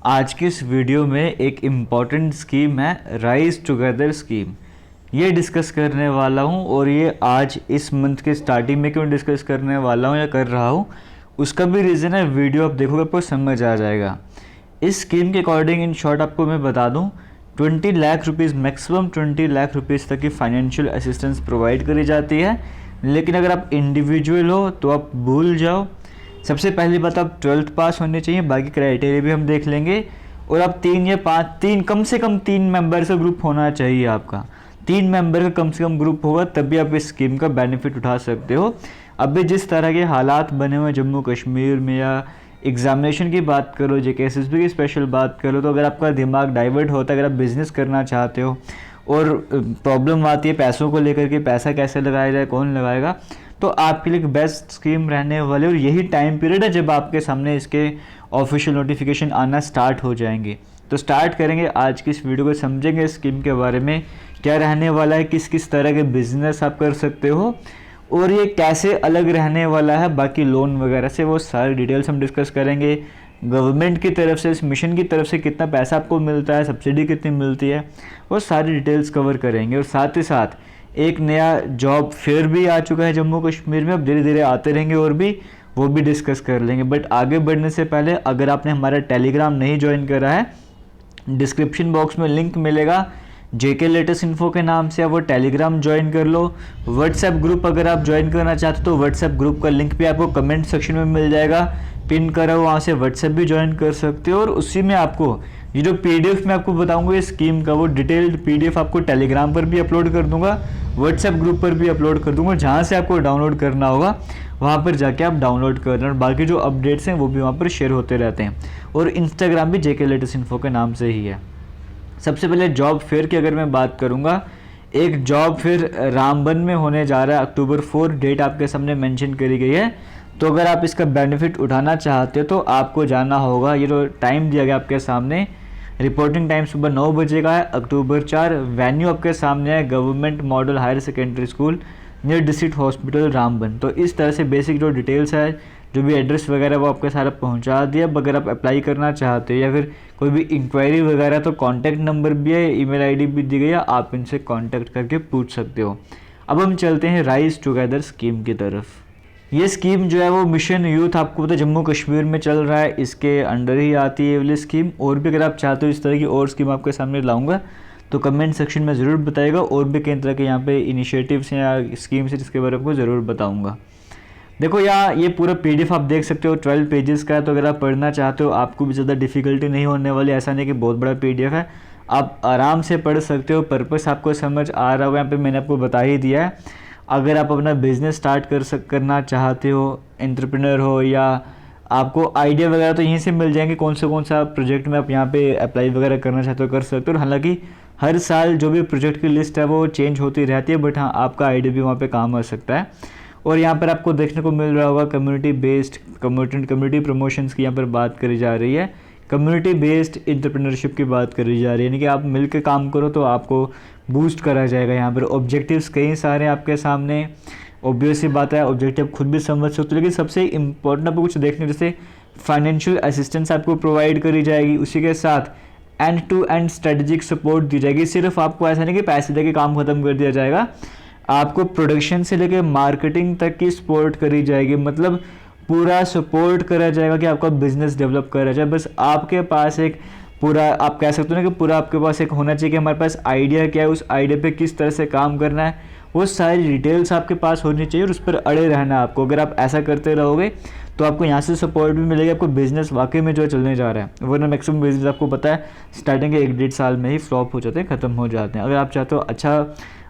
आज की इस वीडियो में एक इम्पॉर्टेंट स्कीम है राइज टुगेदर स्कीम। ये डिस्कस करने वाला हूँ और ये आज इस मंथ के स्टार्टिंग में क्यों डिस्कस करने वाला हूँ या कर रहा हूँ उसका भी रीज़न है। वीडियो आप देखोगे आपको समझ आ जाएगा। इस स्कीम के अकॉर्डिंग इन शॉर्ट आपको मैं बता दूँ 20 lakh rupees maximum 20 lakh rupees तक की फाइनेंशियल असिस्टेंस प्रोवाइड करी जाती है। लेकिन अगर आप इंडिविजुअल हो तो आप भूल जाओ। सबसे पहली बात आप 12th पास होने चाहिए, बाकी क्राइटेरिया भी हम देख लेंगे। और आप कम से कम 3 मेंबर का ग्रुप होना चाहिए। आपका 3 मेंबर का कम से कम ग्रुप होगा तभी आप इस स्कीम का बेनिफिट उठा सकते हो। अभी जिस तरह के हालात बने हुए जम्मू कश्मीर में या एग्जामिनेशन की बात करो, JKSSB की स्पेशल बात करो, तो अगर आपका दिमाग डाइवर्ट होता है, अगर आप बिज़नेस करना चाहते हो और प्रॉब्लम आती है पैसों को लेकर के, पैसा कैसे लगाया जाए, कौन लगाएगा, तो आपके लिए एक बेस्ट स्कीम रहने वाली है। और यही टाइम पीरियड है जब आपके सामने इसके ऑफिशियल नोटिफिकेशन आना स्टार्ट हो जाएंगे। तो स्टार्ट करेंगे आज की इस वीडियो को, समझेंगे स्कीम के बारे में क्या रहने वाला है, किस किस तरह के बिजनेस आप कर सकते हो और ये कैसे अलग रहने वाला है बाकी लोन वगैरह से, वो सारी डिटेल्स हम डिस्कस करेंगे। गवर्नमेंट की तरफ से, इस मिशन की तरफ से कितना पैसा आपको मिलता है, सब्सिडी कितनी मिलती है, वो सारी डिटेल्स कवर करेंगे। और साथ ही साथ एक नया जॉब फेयर भी आ चुका है जम्मू कश्मीर में, अब धीरे धीरे आते रहेंगे और भी, वो भी डिस्कस कर लेंगे। बट आगे बढ़ने से पहले अगर आपने हमारा टेलीग्राम नहीं ज्वाइन करा है, डिस्क्रिप्शन बॉक्स में लिंक मिलेगा JK लेटेस्ट इन्फो के नाम से, आप वो टेलीग्राम ज्वाइन कर लो। व्हाट्सएप ग्रुप अगर आप ज्वाइन करना चाहते हो तो व्हाट्सएप ग्रुप का लिंक भी आपको कमेंट सेक्शन में मिल जाएगा, पिन करा हो, वहाँ से व्हाट्सएप भी ज्वाइन कर सकते हो। और उसी में आपको ये जो PDF मैं आपको बताऊंगा इस स्कीम का, वो डिटेल्ड PDF आपको टेलीग्राम पर भी अपलोड कर दूंगा, व्हाट्सएप ग्रुप पर भी अपलोड कर दूंगा। जहाँ से आपको डाउनलोड करना होगा वहाँ पर जाके आप डाउनलोड कर लेना, और बाकी जो अपडेट्स हैं वो भी वहाँ पर शेयर होते रहते हैं। और इंस्टाग्राम भी JK लेटेस्ट इन्फो के नाम से ही है। सबसे पहले जॉब फेयर की अगर मैं बात करूँगा, एक जॉब फेयर रामबन में होने जा रहा है, October 4 डेट आपके सामने मेंशन करी गई है। तो अगर आप इसका बेनिफिट उठाना चाहते हो तो आपको जाना होगा। ये जो टाइम दिया गया आपके सामने, रिपोर्टिंग टाइम सुबह 9 बजे का है, October 4। वेन्यू आपके सामने है government model higher secondary school near district hospital Ramban. तो इस तरह से बेसिक जो डिटेल्स है, जो भी एड्रेस वगैरह वो आपके सारा पहुंचा दिया। अगर आप अप्लाई करना चाहते हो या फिर कोई भी इंक्वायरी वगैरह, तो कॉन्टैक्ट नंबर भी है, ईमेल ID भी दी गई है, आप इनसे कॉन्टैक्ट करके पूछ सकते हो। अब हम चलते हैं राइज टुगेदर स्कीम की तरफ। ये स्कीम जो है वो मिशन यूथ, आपको पता है जम्मू कश्मीर में चल रहा है, इसके अंडर ही आती है ये वाली स्कीम। और भी अगर आप चाहते हो इस तरह की और स्कीम आपके सामने लाऊंगा तो कमेंट सेक्शन में ज़रूर बताइएगा। और भी कई तरह के यहाँ पे इनिशिएटिव्स हैं या स्कीम्स हैं जिसके बारे में आपको ज़रूर बताऊँगा। देखो यहाँ ये पूरा PDF आप देख सकते हो, 12 पेजेस का है। तो अगर आप पढ़ना चाहते हो आपको भी ज़्यादा डिफ़िकल्टी नहीं होने वाली, ऐसा नहीं कि बहुत बड़ा PDF है, आप आराम से पढ़ सकते हो। पर्पस आपको समझ आ रहा होगा, यहाँ पे मैंने आपको बता ही दिया है। अगर आप अपना बिजनेस स्टार्ट करना चाहते हो, एंटरप्रेन्योर हो, या आपको आइडिया वगैरह तो यहीं से मिल जाएंगे, कौन सा प्रोजेक्ट में आप यहाँ पे अप्लाई वगैरह करना चाहते हो कर सकते हो। और हालांकि हर साल जो भी प्रोजेक्ट की लिस्ट है वो चेंज होती रहती है, बट हाँ आपका आइडिया भी वहाँ पे काम आ सकता है। और यहाँ पर आपको देखने को मिल रहा होगा कम्युनिटी बेस्ड कम्युनिटी प्रमोशंस की यहाँ पर बात करी जा रही है, कम्युनिटी बेस्ड एंटरप्रेन्योरशिप की बात करी जा रही है, यानी कि आप मिलकर काम करो तो आपको बूस्ट करा जाएगा। यहाँ पर ऑब्जेक्टिव्स कई सारे आपके सामने, ऑब्वियस सी बात है ऑब्जेक्टिव खुद भी समझ सकते हो, लेकिन सबसे इंपॉर्टेंट आपको कुछ देखने, जैसे फाइनेंशियल असिस्टेंस आपको प्रोवाइड करी जाएगी, उसी के साथ end to end strategic support दी जाएगी। सिर्फ आपको ऐसा नहीं कि पैसे देके काम खत्म कर दिया जाएगा, आपको प्रोडक्शन से लेकर मार्केटिंग तक की सपोर्ट करी जाएगी। मतलब पूरा सपोर्ट करा जाएगा कि आपका बिजनेस डेवलप करा जाए। बस आपके पास एक पूरा, आप कह सकते हो ना कि पूरा आपके पास एक होना चाहिए कि हमारे पास आइडिया क्या है, उस आइडिया पे किस तरह से काम करना है, वो सारी डिटेल्स आपके पास होनी चाहिए और उस पर अड़े रहना है आपको। अगर आप ऐसा करते रहोगे तो आपको यहाँ से सपोर्ट भी मिलेगा, आपको बिजनेस वाकई में जो चलने जा रहा है। वरना मैक्सिमम बिजनेस आपको पता है स्टार्टिंग के 1-1.5 साल में ही फ्लॉप हो जाते हैं, ख़त्म हो जाते हैं। अगर आप चाहते हो अच्छा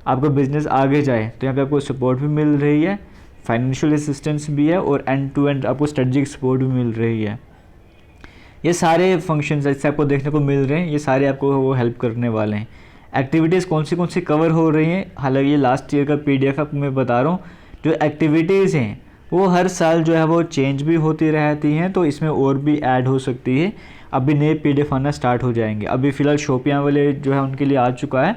आपका बिजनेस आगे जाए तो यहाँ पे आपको सपोर्ट भी मिल रही है, फाइनेंशियल असिस्टेंस भी है, और एंड टू एंड आपको स्ट्रेटजिक सपोर्ट भी मिल रही है। ये सारे फंक्शंस जैसे आपको देखने को मिल रहे हैं, ये सारे आपको वो हेल्प करने वाले हैं। एक्टिविटीज़ कौन सी कवर हो रही हैं, हालांकि ये लास्ट ईयर का PDF आपको मैं बता रहा हूँ। जो एक्टिविटीज़ हैं वो हर साल जो है वो चेंज भी होती रहती हैं, तो इसमें और भी ऐड हो सकती है। अभी नए PDF आना स्टार्ट हो जाएंगे। अभी फ़िलहाल शोपियाँ वाले जो है उनके लिए आ चुका है,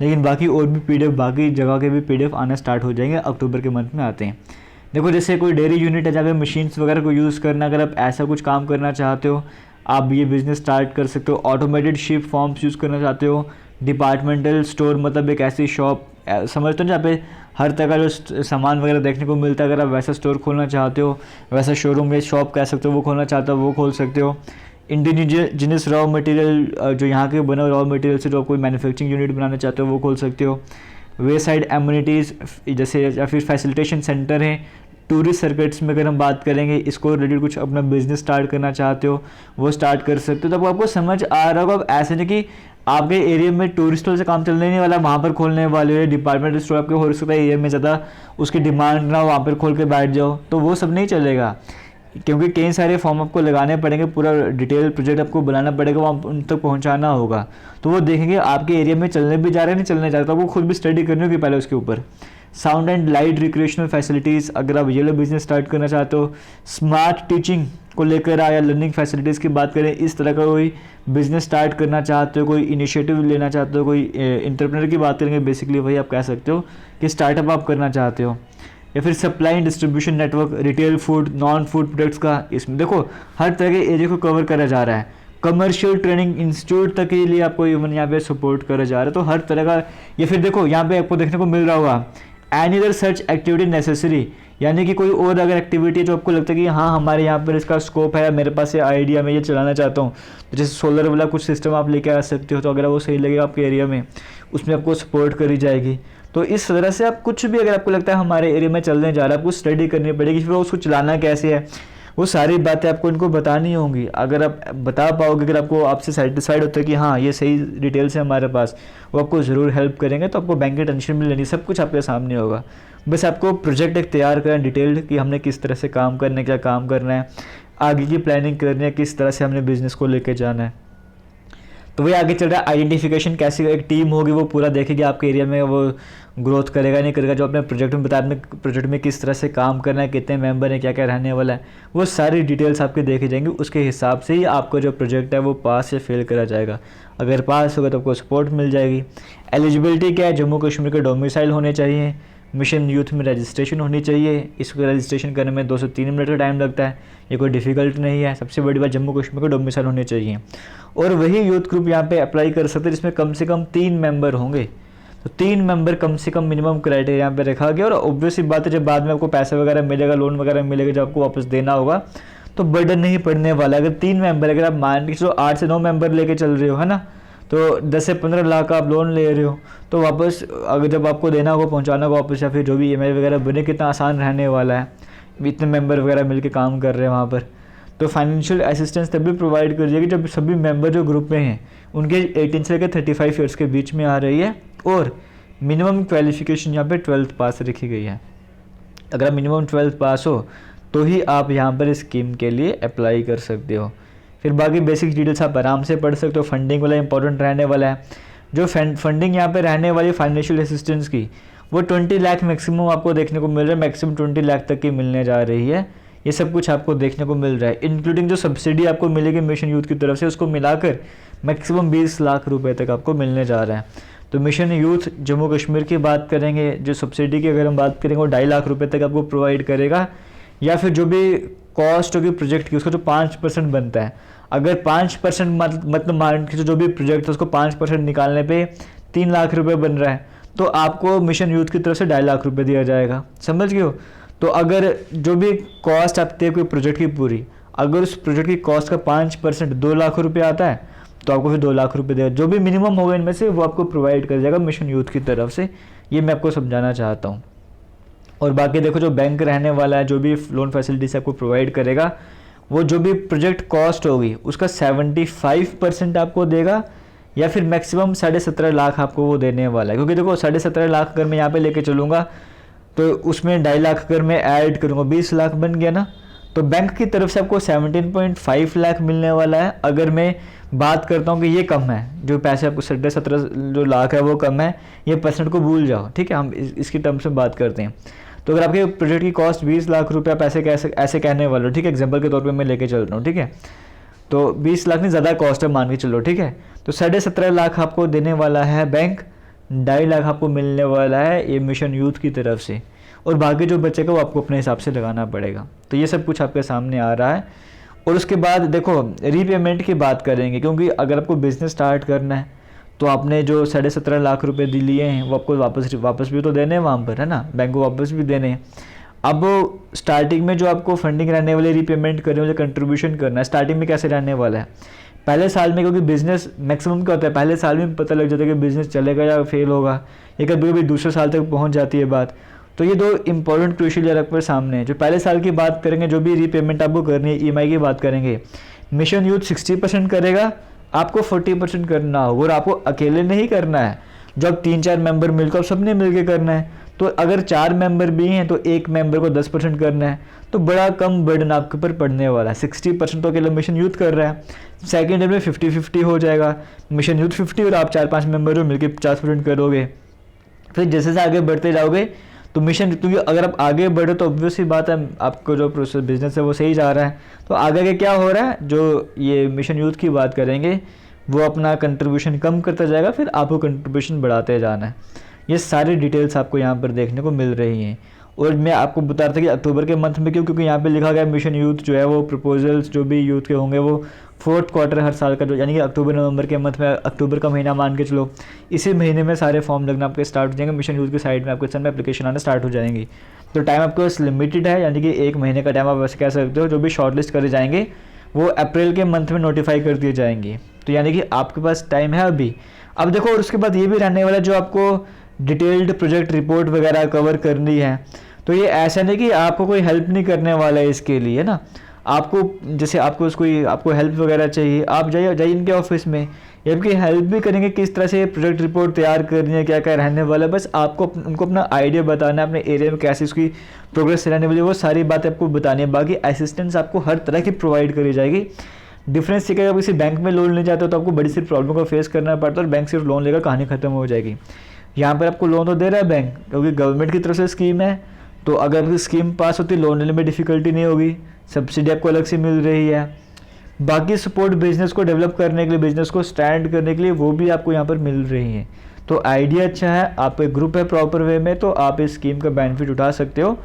लेकिन बाकी और भी PDF, बाकी जगह के भी PDF आना स्टार्ट हो जाएंगे, अक्टूबर के मंथ में आते हैं। देखो जैसे कोई डेयरी यूनिट है जहाँ पे मशीन्स वगैरह को यूज़ करना, अगर आप ऐसा कुछ काम करना चाहते हो, आप ये बिज़नेस स्टार्ट कर सकते हो। ऑटोमेटेड शिप फॉर्म्स यूज़ करना चाहते हो। डिपार्टमेंटल स्टोर मतलब एक ऐसी शॉप समझते हो जहाँ पे हर तरह का जो सामान वगैरह देखने को मिलता है, अगर आप वैसा स्टोर खोलना चाहते हो, वैसा शोरूम या शॉप कह सकते हो, वो खोलना चाहते हो वो खोल सकते हो। इंडिजिनस रॉ मटेरियल, जो यहाँ के बने रॉ मटेरियल से जो आप कोई मैन्युफैक्चरिंग यूनिट बनाना चाहते हो वो खोल सकते हो। वे साइड एम्यूनिटीज़ जैसे या फिर फैसिलिटेशन सेंटर हैं। टूरिस्ट सर्किट्स में अगर हम बात करेंगे, इसको रिलेटेड कुछ अपना बिजनेस स्टार्ट करना चाहते हो वो स्टार्ट कर सकते हो। तब आपको समझ आ रहा होगा। अब ऐसे नहीं कि आपके एरिया में टूरिस्टों से काम चलने नहीं वाला, वहाँ पर खोलने वाले हो। डिपार्टमेंटल स्टोर आपके हो सकता है एरिया में ज़्यादा उसकी डिमांड ना, वहाँ पर खोल के बैठ जाओ, तो वो सब नहीं चलेगा, क्योंकि कई सारे फॉर्म आपको लगाने पड़ेंगे, पूरा डिटेल प्रोजेक्ट आपको बनाना पड़ेगा, वहाँ उन तक पहुँचाना होगा। तो वो देखेंगे आपके एरिया में चलने भी जा रहे हैं नहीं चलने जा रहे, तो आपको खुद भी स्टडी करनी होगी पहले उसके ऊपर। Sound and light recreational facilities, अगर आप ये लो बिजनेस स्टार्ट करना चाहते हो। स्मार्ट टीचिंग को लेकर आया, लर्निंग फैसिलिटीज़ की बात करें, इस तरह का कोई बिजनेस स्टार्ट करना चाहते हो, कोई इनिशिएटिव लेना चाहते हो, कोई एंटरप्रेन्योर की बात करेंगे, बेसिकली वही आप कह सकते हो कि स्टार्टअप आप करना चाहते हो। या फिर supply and distribution network, retail food, non food products का, इसमें देखो हर तरह के एरिया को कवर करा जा रहा है। कमर्शियल ट्रेनिंग इंस्टीट्यूट तक के लिए आपको इवन यहाँ पे सपोर्ट करा जा रहा है, तो हर तरह का। या फिर देखो यहाँ पे आपको देखने को मिल रहा होगा any other search activity necessary, यानी कि कोई और अगर एक्टिविटी जो आपको लगता है कि हाँ हमारे यहाँ पर इसका स्कोप है, मेरे पास ये आइडिया, मैं ये चलाना चाहता हूँ, तो जैसे सोलर वाला कुछ सिस्टम आप लेके आ सकते हो, तो अगर वो सही लगेगा आपके एरिया में, उसमें आपको सपोर्ट करी जाएगी। तो इस तरह से आप कुछ भी अगर आपको लगता है हमारे एरिया में चलने जा रहा है, आपको स्टडी करनी पड़ेगी, फिर उसको चलाना कैसे है, वो सारी बातें आपको इनको बतानी होंगी। अगर आप बता पाओगे, अगर आपको आपसे सेटिस्फाइड होता है कि हाँ ये सही डिटेल्स है हमारे पास, वो आपको ज़रूर हेल्प करेंगे, तो आपको बैंक की टेंशन भी लेनी, सब कुछ आपके सामने होगा। बस आपको प्रोजेक्ट एक तैयार करना डिटेल्ड कि हमने किस तरह से काम करना है, क्या काम करना है, आगे की प्लानिंग करनी है, किस तरह से हमने बिज़नेस को लेके जाना है। तो वही आगे चल रहा है आइडेंटिफिकेशन, कैसी एक टीम होगी वो पूरा देखेगी आपके एरिया में, वो ग्रोथ करेगा नहीं करेगा, जो अपने प्रोजेक्ट में बताया, अपने प्रोजेक्ट में किस तरह से काम करना है, कितने मेंबर हैं, क्या क्या रहने वाला है, वो सारी डिटेल्स आपके देखे जाएंगे। उसके हिसाब से ही आपको जो प्रोजेक्ट है वो पास या फेल करा जाएगा। अगर पास होगा तो आपको सपोर्ट मिल जाएगी। एलिजिबिलिटी क्या है, जम्मू कश्मीर के डोमिसाइल होने चाहिए, मिशन यूथ में रजिस्ट्रेशन होनी चाहिए। इसको रजिस्ट्रेशन करने में 2 से 3 मिनट का टाइम लगता है, ये कोई डिफ़िकल्ट नहीं है। सबसे बड़ी बात जम्मू कश्मीर के डोमिसाइल होने चाहिए, और वही यूथ ग्रुप यहाँ पे अप्लाई कर सकते हैं जिसमें कम से कम 3 मेंबर होंगे। तो 3 मेंबर कम से कम मिनिमम क्राइटेरिया यहाँ पे रखा गया। और ऑब्वियसली बात है, जब बाद में आपको पैसे वगैरह मिलेगा, लोन वगैरह मिलेगा, जब आपको वापस देना होगा, तो बर्डन नहीं पड़ने वाला। अगर 3 मेंबर, अगर आप मान के चलो 8 से 9 मेंबर लेके चल रहे हो, है ना, तो 10 से 15 लाख का आप लोन ले रहे हो, तो वापस अगर जब आपको देना होगा, पहुंचाना होगा वापस, या फिर जो भी ईएमआई वगैरह बने, कितना आसान रहने वाला है, इतने मेंबर वगैरह मिलके काम कर रहे हैं वहाँ पर। तो फाइनेंशियल असिस्टेंस तभी प्रोवाइड कर जाएगी जब सभी मेंबर जो ग्रुप में हैं उनके 18 से लेकर 35 ईयर्स के बीच में आ रही है, और मिनिमम क्वालिफिकेशन यहाँ पे 12th पास रखी गई है। अगर आप मिनिमम 12th पास हो तो ही आप यहाँ पर इस स्कीम के लिए अप्लाई कर सकते हो। फिर बाकी बेसिक डिटेल्स आप आराम से पढ़ सकते हो। फंडिंग वाला इंपॉर्टेंट रहने वाला है। जो फंडिंग यहाँ पे रहने वाली फाइनेंशियल असिस्टेंस की, वो 20 लाख मैक्सिमम आपको देखने को मिल रहा है, मैक्सिमम 20 लाख तक की मिलने जा रही है। ये सब कुछ आपको देखने को मिल रहा है, इंक्लूडिंग जो सब्सिडी आपको मिलेगी मिशन यूथ की तरफ से, उसको मिलाकर मैक्सिमम 20 लाख रुपए तक आपको मिलने जा रहा है। तो मिशन यूथ जम्मू कश्मीर की बात करेंगे, जो सब्सिडी की अगर हम बात करेंगे, वो 2.5 लाख रुपए तक आपको प्रोवाइड करेगा। या फिर जो भी कॉस्ट होगी प्रोजेक्ट की, उसका जो 5% बनता है, अगर 5% मतलब मान के जो भी प्रोजेक्ट है उसको 5% निकालने पे 3 लाख रुपए बन रहा है, तो आपको मिशन यूथ की तरफ से 2.5 लाख रुपए दिया जाएगा। समझ गए हो? तो अगर जो भी कॉस्ट आती है कोई प्रोजेक्ट की पूरी, अगर उस प्रोजेक्ट की कॉस्ट का 5% 2 लाख रुपए आता है, तो आपको फिर 2 लाख रुपए देगा। जो भी मिनिमम होगा इनमें से वो आपको प्रोवाइड कर जाएगा मिशन यूथ की तरफ से। ये मैं आपको समझाना चाहता हूँ। और बाकी देखो, जो बैंक रहने वाला है, जो भी लोन फैसिलिटीज आपको प्रोवाइड करेगा, वो जो भी प्रोजेक्ट कॉस्ट होगी उसका 75% आपको देगा, या फिर मैक्सिमम 17.5 लाख आपको वो देने वाला है। क्योंकि देखो 17.5 लाख अगर मैं यहाँ पे लेके चलूँगा, तो उसमें 2.5 लाख अगर मैं ऐड करूँगा 20 लाख बन गया ना। तो बैंक की तरफ से आपको 17.5 लाख मिलने वाला है। अगर मैं बात करता हूँ कि ये कम है, जो पैसे आपको 17.5 जो लाख है वो कम है, ये परसेंट को भूल जाओ, ठीक है, हम इसकी टर्म्स में बात करते हैं। तो अगर आपके प्रोजेक्ट की कॉस्ट 20 लाख रुपया पैसे ऐसे कहने वाले हो, ठीक है, एग्जाम्पल के तौर पे मैं लेके चल रहा हूँ, ठीक है, तो 20 लाख नहीं, ज़्यादा कॉस्ट है मान के चलो, ठीक है, तो 17.5 लाख आपको देने वाला है बैंक, 2.5 लाख आपको मिलने वाला है ये मिशन यूथ की तरफ से, और बाकी जो बचेगा वो आपको अपने हिसाब से लगाना पड़ेगा। तो ये सब कुछ आपके सामने आ रहा है। और उसके बाद देखो रीपेमेंट की बात करेंगे, क्योंकि अगर आपको बिज़नेस स्टार्ट करना है तो आपने जो 17.5 लाख रुपए लिए हैं वो आपको वापस भी तो देने हैं वहाँ पर, है ना, बैंक को वापस भी देने हैं। अब स्टार्टिंग में जो आपको फंडिंग रहने वाली, रीपेमेंट करने वाले, कंट्रीब्यूशन करना है, स्टार्टिंग में कैसे रहने वाला है, पहले साल में, क्योंकि बिज़नेस मैक्सिमम क्या होता है पहले साल में पता लग जाता है कि बिज़नेस चलेगा या फेल होगा, ये कभी कभी दूसरे साल तक पहुँच जाती है बात। तो ये 2 इंपॉर्टेंट क्रूशियल ईयर पर सामने है। जो पहले साल की बात करेंगे, जो भी रीपेमेंट आपको करनी है, ईएमआई की बात करेंगे, मिशन यूथ 60% करेगा, आपको 40% करना होगा, और आपको अकेले नहीं करना है, जब 3-4 मेंबर मिलकर सबने मिलकर करना है। तो अगर 4 मेंबर भी हैं तो एक मेंबर को 10% करना है, तो बड़ा कम बर्डन आपके ऊपर पड़ने वाला है। 60% तो अकेले मिशन यूथ कर रहा है, सेकेंड ईयर में 50-50 हो जाएगा, मिशन यूथ 50 और आप 4-5 मेंबर हो मिलकर 50% करोगे। फिर जैसे जैसे आगे बढ़ते जाओगे तो मिशन, क्योंकि अगर आप आगे बढ़े तो ऑब्वियस ही बात है आपको जो प्रोसेस बिजनेस है वो सही जा रहा है, तो आगे आगे क्या हो रहा है, जो ये मिशन यूथ की बात करेंगे वो अपना कंट्रीब्यूशन कम करता जाएगा, फिर आपको कंट्रीब्यूशन बढ़ाते जाना है। ये सारी डिटेल्स आपको यहाँ पर देखने को मिल रही हैं। और मैं आपको बता रहा था कि अक्टूबर के मंथ में क्यों, क्योंकि यहाँ पे लिखा गया मिशन यूथ जो है वो प्रपोजल्स जो भी यूथ के होंगे वो 4th क्वार्टर हर साल का, जो यानी कि अक्टूबर नवंबर के मंथ में, अक्टूबर का महीना मान के चलो, इसी महीने में सारे फॉर्म लगना आपके स्टार्ट हो जाएंगे। मिशन यूथ की साइड में आपके सामने एप्लीकेशन आना स्टार्ट हो जाएंगी। तो टाइम आपके पास लिमिटेड है, यानी कि 1 महीने का टाइम आप वैसे कह सकते हो। जो भी शॉर्टलिस्ट करे जाएंगे वो अप्रैल के मंथ में नोटिफाई कर दिए जाएंगे, तो यानी कि आपके पास टाइम है अभी। अब देखो, और उसके बाद ये भी रहने वाला है, जो आपको डिटेल्ड प्रोजेक्ट रिपोर्ट वगैरह कवर करनी है, तो ये ऐसा नहीं कि आपको कोई हेल्प नहीं करने वाला है इसके लिए ना। आपको जैसे आपको हेल्प वगैरह चाहिए, आप जाइए इनके ऑफिस में, ये आपकी हेल्प भी करेंगे किस तरह से प्रोजेक्ट रिपोर्ट तैयार करनी है, क्या क्या रहने वाला है। बस आपको उनको अपना आइडिया बताना है, अपने एरिया में कैसे उसकी प्रोग्रेस रहने वाली है, वो सारी बातें आपको बतानी है। बाकी असिस्टेंस आपको हर तरह की प्रोवाइड करी जाएगी। डिफरेंस ये, अगर किसी बैंक में लोन ले जाते हो तो आपको बड़ी सी प्रॉब्लम को फेस करना पड़ता है, और बैंक सिर्फ लोन लेकर कहानी खत्म हो जाएगी। यहाँ पर आपको लोन तो दे रहा है बैंक, क्योंकि गवर्नमेंट की तरफ से स्कीम है, तो अगर आपकी स्कीम पास होती लोन लेने में डिफ़िकल्टी नहीं होगी, सब्सिडी आपको अलग से मिल रही है। बाकी सपोर्ट बिजनेस को डेवलप करने के लिए, बिजनेस को स्टैंड करने के लिए, वो भी आपको यहाँ पर मिल रही है। तो आइडिया अच्छा है, आपका ग्रुप है प्रॉपर वे में, तो आप इस स्कीम का बेनिफिट उठा सकते हो।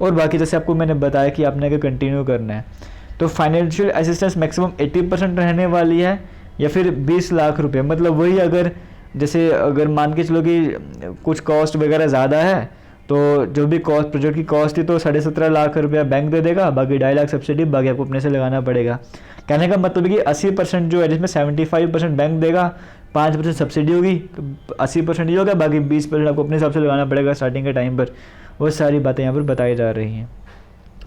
और बाकी जैसे आपको मैंने बताया कि आपने अगर कंटिन्यू करना है तो फाइनेंशियल असिस्टेंस मैक्सिमम 80% रहने वाली है, या फिर 20 लाख रुपये। मतलब वही, अगर मान के चलो कि कुछ कॉस्ट वगैरह ज़्यादा है, तो जो भी कॉस्ट, प्रोजेक्ट की कॉस्ट थी तो 17.5 लाख रुपया बैंक दे देगा, बाकी 2.5 लाख सब्सिडी, बाकी आपको अपने से लगाना पड़ेगा। कहने का मतलब है कि 80% जो है, जिसमें 75% बैंक देगा, 5% सब्सिडी होगी, तो 80% ये होगा, बाकी 20% आपको अपने हिसाब से लगाना पड़ेगा स्टार्टिंग के टाइम पर। वो सारी बातें यहाँ पर बताई जा रही हैं।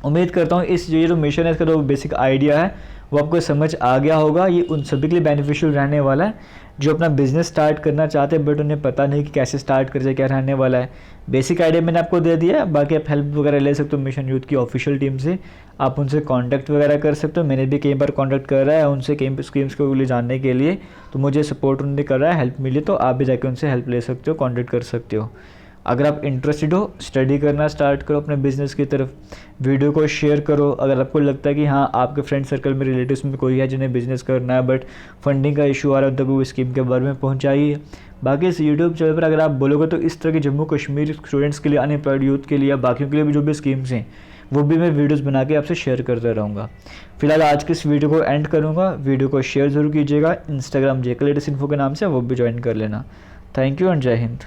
उम्मीद करता हूँ इस ये जो मिशन है, इसका जो बेसिक आइडिया है वो आपको समझ आ गया होगा। ये उन सभी के लिए बेनिफिशियल रहने वाला है जो अपना बिजनेस स्टार्ट करना चाहते हैं, बट उन्हें पता नहीं कि कैसे स्टार्ट कर जाए, क्या रहने वाला है। बेसिक आइडिया मैंने आपको दे दिया है, बाकी आप हेल्प वगैरह ले सकते हो मिशन यूथ की ऑफिशियल टीम से, आप उनसे कांटेक्ट वगैरह कर सकते हो। मैंने भी कई बार कांटेक्ट कर रहा है उनसे कई स्कीम्स को लिए जानने के लिए, तो मुझे सपोर्ट उन्होंने कर रहा है, हेल्प मिली तो आप भी जाके उनसे हेल्प ले सकते हो, कॉन्टेक्ट कर सकते हो। अगर आप इंटरेस्टेड हो, स्टडी करना स्टार्ट करो अपने बिजनेस की तरफ, वीडियो को शेयर करो। अगर आपको लगता है कि हाँ आपके फ्रेंड सर्कल में, रिलेटिव्स में कोई है जिन्हें बिजनेस करना है बट फंडिंग का इशू आ रहा है, तब वो स्कीम के बारे में पहुँचाइए। बाकी इस यूट्यूब चैनल पर अगर आप बोलोगे तो इस तरह के जम्मू कश्मीर स्टूडेंट्स के लिए, अनएम्प्लॉयड यूथ के लिए, बाकियों के लिए भी जो भी स्कीम्स हैं वो भी मैं वीडियोस बना के आपसे शेयर करता रहूँगा। फिलहाल आज के इस वीडियो को एंड करूँगा। वीडियो को शेयर ज़रूर कीजिएगा। इंस्टाग्राम JK Latest Info के नाम से वो भी ज्वाइन कर लेना। थैंक यू एंड जय हिंद।